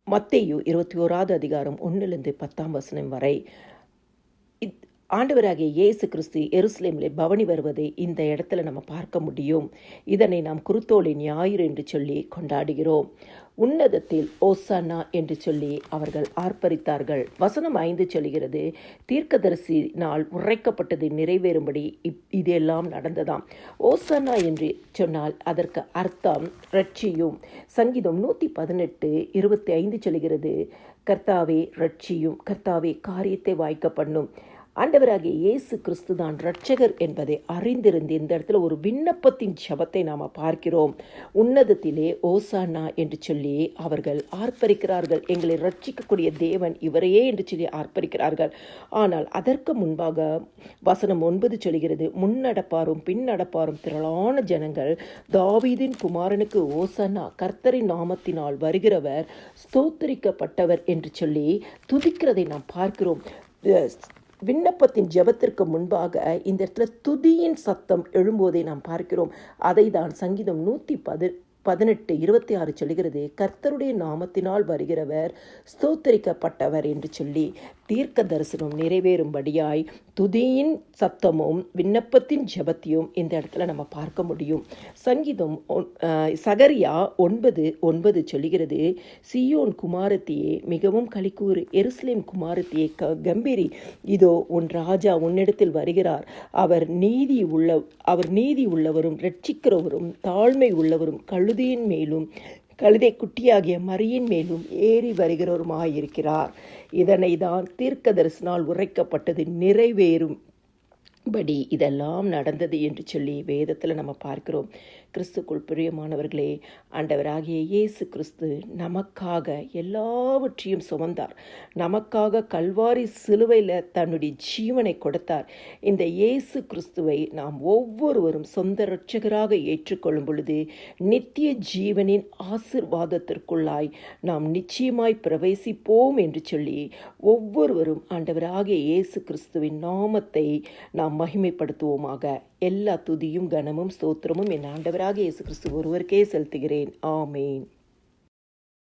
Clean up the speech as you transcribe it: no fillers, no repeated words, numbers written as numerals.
மத்தேயு 21வது அதிகாரம் 1லிருந்து 10ஆம் வசனம் வரை ஆண்டவராகிய இயேசு கிறிஸ்து எருசலேமிலே பவனி வருவதை இந்த இடத்துல நம்ம பார்க்க முடியும். இதனை நாம் குருத்தோலை ஞாயிறு என்று சொல்லி கொண்டாடுகிறோம். உன்னதத்தில் ஓசானா என்று சொல்லி அவர்கள் ஆர்ப்பரித்தார்கள். வசனம் 5 சொல்கிறது, தீர்க்கதரிசி நாள் உரைக்கப்பட்டது நிறைவேறும்படி இதெல்லாம் நடந்ததாம். ஓசானா என்று சொன்னால் அதற்கு அர்த்தம் ரட்சியும். சங்கீதம் 118:25 சொல்கிறது, கர்த்தாவே ரட்சியும், கர்த்தாவே காரியத்தை வாய்க்க பண்ணும். ஆண்டவராகிய இயேசு கிறிஸ்து தான் இரட்சகர் என்பதை அறிந்திருந்து இந்த இடத்துல ஒரு விண்ணப்பத்தின் ஜெபத்தை நாம் பார்க்கிறோம். உன்னதத்திலே ஓசானா என்று சொல்லி அவர்கள் ஆர்ப்பரிக்கிறார்கள். எங்களை ரட்சிக்கக்கூடிய தேவன் இவரையே என்று சொல்லி ஆர்ப்பரிக்கிறார்கள். ஆனால் அதற்கு முன்பாக வசனம் 9 சொல்கிறது, முன்னடப்பாரும் பின்னடப்பாரும் திரளான ஜனங்கள் தாவீதின் குமாரனுக்கு ஓசானா, கர்த்தரின் நாமத்தினால் வருகிறவர் ஸ்தோத்திரிக்கப்பட்டவர் என்று சொல்லி துதிக்கிறதை நாம் பார்க்கிறோம். விண்ணப்பத்தின் ஜெபத்திற்கு முன்பாக இந்த இடத்துல துதியின் சத்தம் எழும்போதை நாம் பார்க்கிறோம். அதை தான் சங்கீதம் 118:26 சொல்கிறது, கர்த்தருடைய நாமத்தினால் வருகிறவர் ஸ்தோத்தரிக்கப்பட்டவர் என்று சொல்லி தீர்க்க தரிசனம் நிறைவேறும்படியாய் துதியின் சத்தமும் விண்ணப்பத்தின் ஜெபத்தையும் இந்த இடத்துல நம்ம பார்க்க முடியும். சங்கீதம் சகரியா 9:9 சொல்கிறது, சீயோன் குமாரத்தியே மிகவும் களிக்கூறு, எருசலேம் குமாரத்தியே கம்பீரி, இதோ உன் ராஜா உன்னிடத்தில் வருகிறார். அவர் நீதி உள்ளவரும் இரட்சிக்கிறவரும் தாழ்மை உள்ளவரும் கழுதையின் மேலும் கழுதை குட்டியாகிய மரியின் மேலும் ஏறி வருகிறவருமாயிருக்கிறார். இதனை தான் தீர்க்கதரிசனால் உரைக்கப்பட்டது நிறைவேறும்படி இதெல்லாம் நடந்தது என்று சொல்லி வேதத்தில் நம்ம பார்க்கிறோம். கிறிஸ்துக்குள் பிரியமானவர்களே, ஆண்டவராகிய இயேசு கிறிஸ்து நமக்காக எல்லாவற்றையும் சுமந்தார். நமக்காக கல்வாரி சிலுவையில் தன்னுடைய ஜீவனை கொடுத்தார். இந்த இயேசு கிறிஸ்துவை நாம் ஒவ்வொருவரும் சொந்த இரட்சகராக ஏற்றுக்கொள்ளும் பொழுது நித்திய ஜீவனின் ஆசீர்வாதத்திற்குள்ளாய் நாம் நிச்சயமாய் பிரவேசிப்போம் என்று சொல்லி ஒவ்வொருவரும் ஆண்டவராகிய இயேசு கிறிஸ்துவின் நாமத்தை நாம் மகிமைப்படுத்துவோமாக. எல்லா துதியும் கனமும் ஸ்தோத்திரமும் என் ஆண்டவராகிய இயேசு கிறிஸ்து ஒருவருக்கே செலுத்துகிறேன். ஆமேன்.